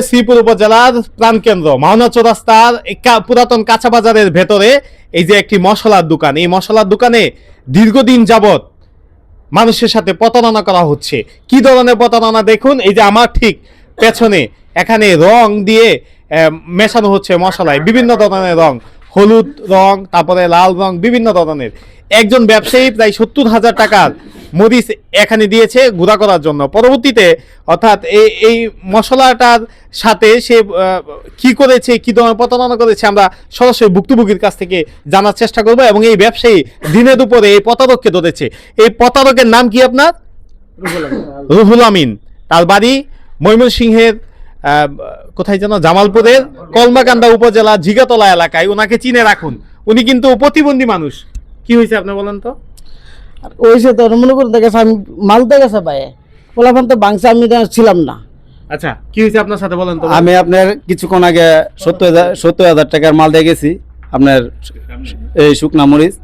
শ্রীপুর উপজেলার প্রাণকেন্দ্র মাওনা চৌরাস্তার পুরাতন কাঁচা বাজারের ভেতরে এই যে একটি মশলার দোকান, এই মশলার দোকানে দীর্ঘদিন যাবত মানুষের সাথে প্রতারণা করা হচ্ছে। কি ধরনের প্রতারণা দেখুন, এই যে আমার ঠিক পেছনে এখানে রং দিয়ে মেশানো হচ্ছে মশলায়, বিভিন্ন ধরনের রং, হলুদ রং, তারপরে লাল রং, বিভিন্ন ধরনের। একজন ব্যবসায়ী প্রায় 70,000 টাকার মরিচ এখানে দিয়েছে গুঁড়া করার জন্য। পরবর্তীতে অর্থাৎ এই মশলাটার সাথে সে কি করেছে, কি ধরনের প্রতারণা করেছে, আমরা সরাসরি ভুক্তভোগীর কাছ থেকে জানার চেষ্টা করব। এবং এই ব্যবসায়ী দিনে দুপুরে এই প্রতারককে ধরেছে। এই প্রতারকের নাম কি আপনার? রুহুল আমিন। তার বাড়ি ময়মনসিংহের কোথায় যেন, জামালপুরের কলমাকান্দা উপজেলা জিগাতলা এলাকায়। ওনাকে চিনে রাখুন, উনি কিন্তু প্রতিবন্ধী মানুষ। কি হয়েছে আপনি বলেন তো? ওইসে তো মনে করে দেখেছে আমি মালতে গেছে ভাই, পোলাপান তো বাংসা আমি ছিলাম না। আচ্ছা, কি হয়েছে আপনার সাথে বলেন তো? আমি আপনার কিছুক্ষণ আগে 70,000 টাকার মাল দিয়ে গেছি, আপনার এই শুকনা মরিচ।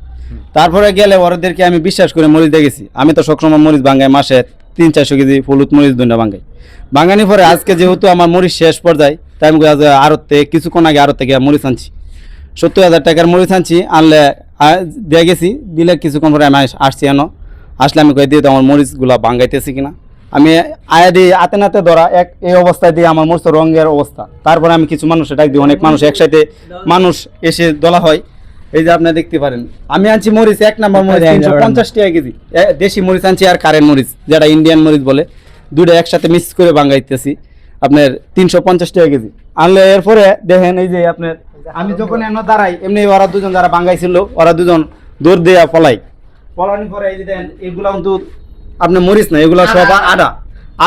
তারপরে গেলে ওদেরকে আমি বিশ্বাস করে মরিচ দিয়ে গেছি। আমি তো সবসময় মরিচ ভাঙাই, মাসে 300-400 কেজি হলুদ মরিচ দুইটা ভাঙাই। ভাঙানি পরে আজকে যেহেতু আমার মরিচ শেষ পর্যায়ে, তাই আমি আড়তে কিছুক্ষণ আগে আড়ত থেকে মরিচ আনছি, 70,000 টাকার মরিচ আনছি। আনলে দিয়ে গেছি, দিলে কিছুক্ষণ পরে আমি আসছি। আসলে আমি কয়ে দিয়ে তো আমার মরিচগুলো ভাঙাইতেছি কিনা। আমি আয়া দিই হাতে নাতে ধরা এই অবস্থায় দিয়ে আমার মরিচ রঙের অবস্থা। তারপরে আমি কিছু মানুষের ডাক দিই, অনেক মানুষ একসাথে মানুষ এসে দলা হয়। এই যে আপনি দেখতে পারেন, আমি আনছি মরিচ 1 নম্বর মরিচ 350 টাকা কেজি, দেশি মরিচ আনছি আর কারেন্ট মরিচ যেটা ইন্ডিয়ান মরিচ বলে, দুইটা একসাথে মিক্স করে ভাঙাইতেছি আপনার 350 টাকা কেজি। আনলে এরপরে দেখেন এই যে আপনার আমি যখন এমন দাঁড়াই, এমনি ওরা দুজন যারা ভাঙাইছিল ওরা দুজন দৌড় দেয়া পলানির পরে এই যে দেখেন এগুলা কিন্তু আপনার মরিচ না, এগুলা সব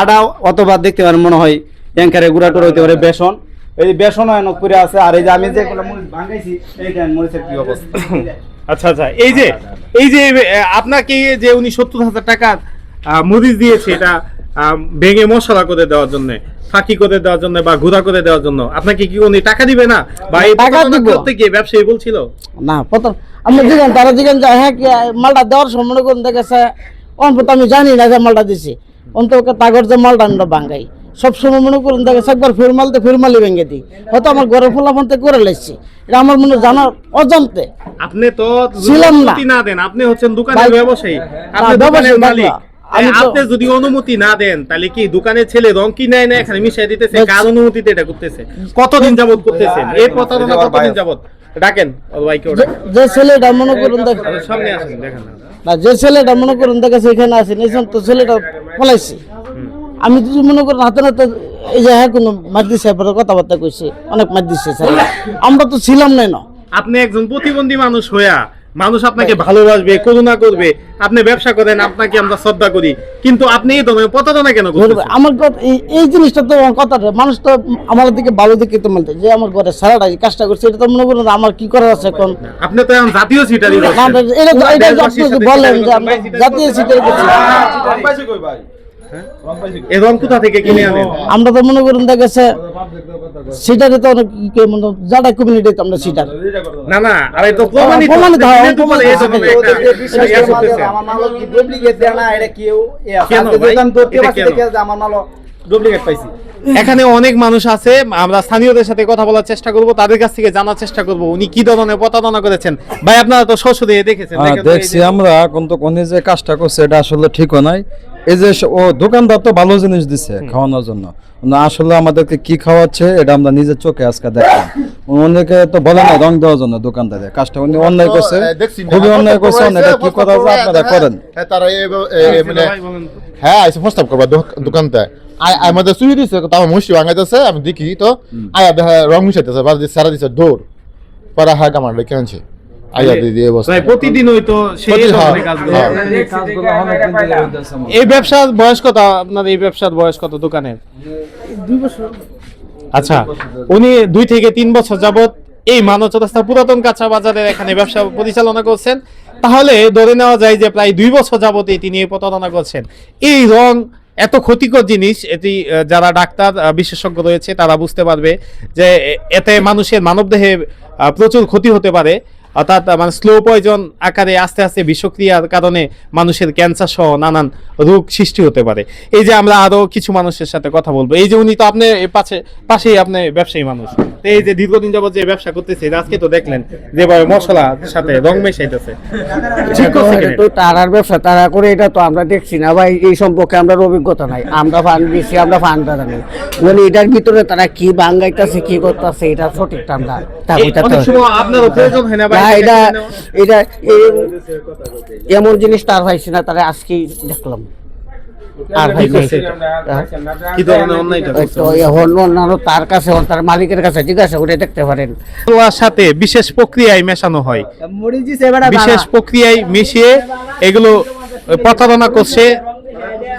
আডা অথবা দেখতে পারেন মনে হয় ট্যাঙ্কারে গুঁড়া টুড়া হইতে পারে বেসন। এই বেসন এনে করে আছে। আর এই যে আমি যে মরিচ ভাঙাইছি, এই দেখেন মরিচের কি অবস্থা। আচ্ছা আচ্ছা, এই যে আপনাকে যে উনি 70,000 টাকার মরিচ দিয়েছে, এটা ভেঙে মশলা করে দেওয়ার জন্য, ফাঁকি করে দেওয়ার জন্য বা গুঁড়া করে দেওয়ার জন্য, আপনাকে কি উনি টাকা দিবে না? বা এই টাকা করতে গিয়ে ব্যবসায়ী বলছিল না প্রথম আমি জিজ্ঞান তারা জিজ্ঞান যে হ্যাঁ মালটা দেওয়ার সময় মনে করুন দেখেছে অন্তত আমি জানি না যে মালটা দিছি, অন্তত তাগর যে মালটা আমরা ভাঙাই সবসময় মনে করুন দেখেছে একবার ফিরমালি ভেঙে দিই, হয়তো আমার ঘরের ফলাফলতে করে লেছি। এটা আমার মনে জানার অজান্তে। আপনি তো ছিলাম না দেন, আপনি হচ্ছেন দোকানের ব্যবসায়ী, আপনি দোকানের মালিক। আপনি যদি অনুমতি না দেন তাহলে কি দোকানের ছেলে রং কি নেয় না এখানে মিশাই দিতেছে? কার অনুমতিতে এটা করতেছে? কতদিন যাবত করতেছেন এই প্রতারণা? কতদিন যাবত? ডাকেন যে ছেলেটা মনে করুন সামনে আসেন, দেখেন না, যে ছেলেটা মনে করুন দেখেছে এখানে আসেন, এই তো ছেলেটা ফলাইছি। আমি যদি মনে করেন হাতে নাতে এই যে হ্যাঁ কোনো মাদ্রি সাহেবের কথাবার্তা কইছে, অনেক মাদ্রি সাহেব, আমরা তো ছিলাম না। আপনি একজন প্রতিবন্ধী মানুষ হইয়া মানুষ আপনাকে ভালোবাসবে, করুণা করবে, আপনি ব্যবসা করেন, আপনাকে আমরা শ্রদ্ধা করি, কিন্তু আপনি এই ধরনের প্রতারণা কেন করছেন? আমার এই জিনিসটা তো কথা, মানুষ তো আমার দিকে ভালো দিকে তো বলতে যে আমার ঘরে সারাটা কাজটা করছে, এটা তো মনে করেন আমার কি করার আছে এখন। আপনি তো এখন জাতীয় সিটারি বলেন যে আমরা জাতীয় সিটারি করছি। এই রং কোথা থেকে কিনে আনেন? আমরা তো মনে করুন দেখেছে সিটারে তো অনেক যারা কমিউনিটি তো আমরা সিটার না আরে তো প্রমাণিত আমার মাল কি ডুপ্লিকেট দেয় না, এটা কেউ আমার মাল ডুপ্লিকেট পাইছি। এখানে অনেক মানুষ আছে, আমরা স্থানীয়দের সাথে কথা বলার চেষ্টা করব, তাদের কাছ থেকে জানার চেষ্টা করব উনি কি ধরনের প্রতারণা করেছেন। ভাই আপনারা তো সশরীরে দেখেছেন। দেখছি আমরা, কিন্তু কোন যে কাজটা করছে এটা আসলে ঠিকও নাই। এই যে ও দোকানদার তো ভালো জিনিস দিচ্ছে খাওয়ানোর জন্য, না আসলে আমাদেরকে কি খাওয়াচ্ছে এটা আমরা নিজের চোখে আজকে দেখলাম। অনেকে তো বলে না রং দেওয়ার জন্য দোকানদারের কাজটা উনি অন্যায় করছে, খুবই অন্যায় করছে। এটা কি করা যায় আপনারা করেন? তারা মানে হ্যাঁ এসে প্রস্তাব করবা দোকানতে আমাদের চুরি দিচ্ছে, তো আমার মুষ্টি ভাঙাইতেছে, আমি দেখি তো আয়া দেখা রং মিশাইতেছে, বা সারা দিচ্ছে দৌড় পরে হ্যাঁ আমার রেখে আনছে। প্রতিদিন হয়তো এই ব্যবসার বয়স কত আপনার? এই ব্যবসার বয়স কত দোকানের? 2 বছর। আচ্ছা, উনি 2 থেকে 3 বছর যাবত এই মানব চৌরাস্তা পুরাতন কাঁচা বাজারের এখানে ব্যবসা পরিচালনা করছেন। তাহলে ধরে নেওয়া যায় যে প্রায় 2 বছর যাবতই তিনি এই প্রতারণা করছেন। এই রং এত ক্ষতিকর জিনিস, এটি যারা ডাক্তার বিশেষজ্ঞ রয়েছে তারা বুঝতে পারবে যে এতে মানুষের মানবদেহে প্রচুর ক্ষতি হতে পারে। অর্থাৎ মানে স্লো পয়জন আকারে আস্তে আস্তে বিষক্রিয়ার কারণে মানুষের ক্যান্সার সহ নানান রোগ সৃষ্টি হতে পারে। এই যে আমরা আরো কিছু মানুষের সাথে কথা বলবো। এই যে উনি তো আপনি পাশেই আপনি ব্যবসায়ী মানুষ, তো এই যে দীর্ঘদিন যাবত যে ব্যবসা করতেছে, আজকে তো দেখলেন যেভাবে মশলার সাথে রং মেশাইতেছে, ঠিক করছে কিনা? তো তারার ব্যবসা তারা করে, এটা তো আমরা দেখছি না ভাই, এই সম্পর্কে আমরা অভিজ্ঞতা নাই, আমরা ফান্ড দিচ্ছি, আমরা ফান্ড জানি মানে এটার ভিতরে তারা কি বাঙ্গাইতেছে কি করতেছে এটা সঠিকটা আমরা অনেক সময় আপনারও প্রয়োজন হয় না ভাই, এটা এটা এমন জিনিস তার হয়েছে না, তারা আজকেই দেখলাম। আর ভাই কি ধরনের অন্যায়টা করছে? অন্যান্য তার কাছে তার মালিকের কাছে জিজ্ঞাসা করে দেখতে পারেন। মশলার সাথে বিশেষ প্রক্রিয়ায় মেশানো হয়, বিশেষ প্রক্রিয়ায় মিশিয়ে এগুলো প্রতারণা করছে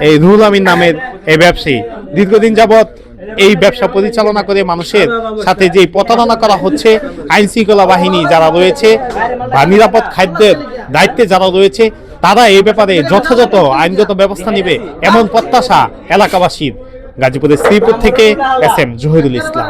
এই রুহুল আমিন নামের এই ব্যবসায়ী। দীর্ঘদিন যাবত এই ব্যবসা পরিচালনা করে মানুষের সাথে যে প্রতারণা করা হচ্ছে, আইন শৃঙ্খলা বাহিনী যারা রয়েছে বা নিরাপদ খাদ্যের দায়িত্বে যারা রয়েছে, তারা এই ব্যাপারে যথাযথ আইনগত ব্যবস্থা নেবে এমন প্রত্যাশা এলাকাবাসীর। গাজীপুরের শ্রীপুর থেকে এস এম জহিরুল ইসলাম।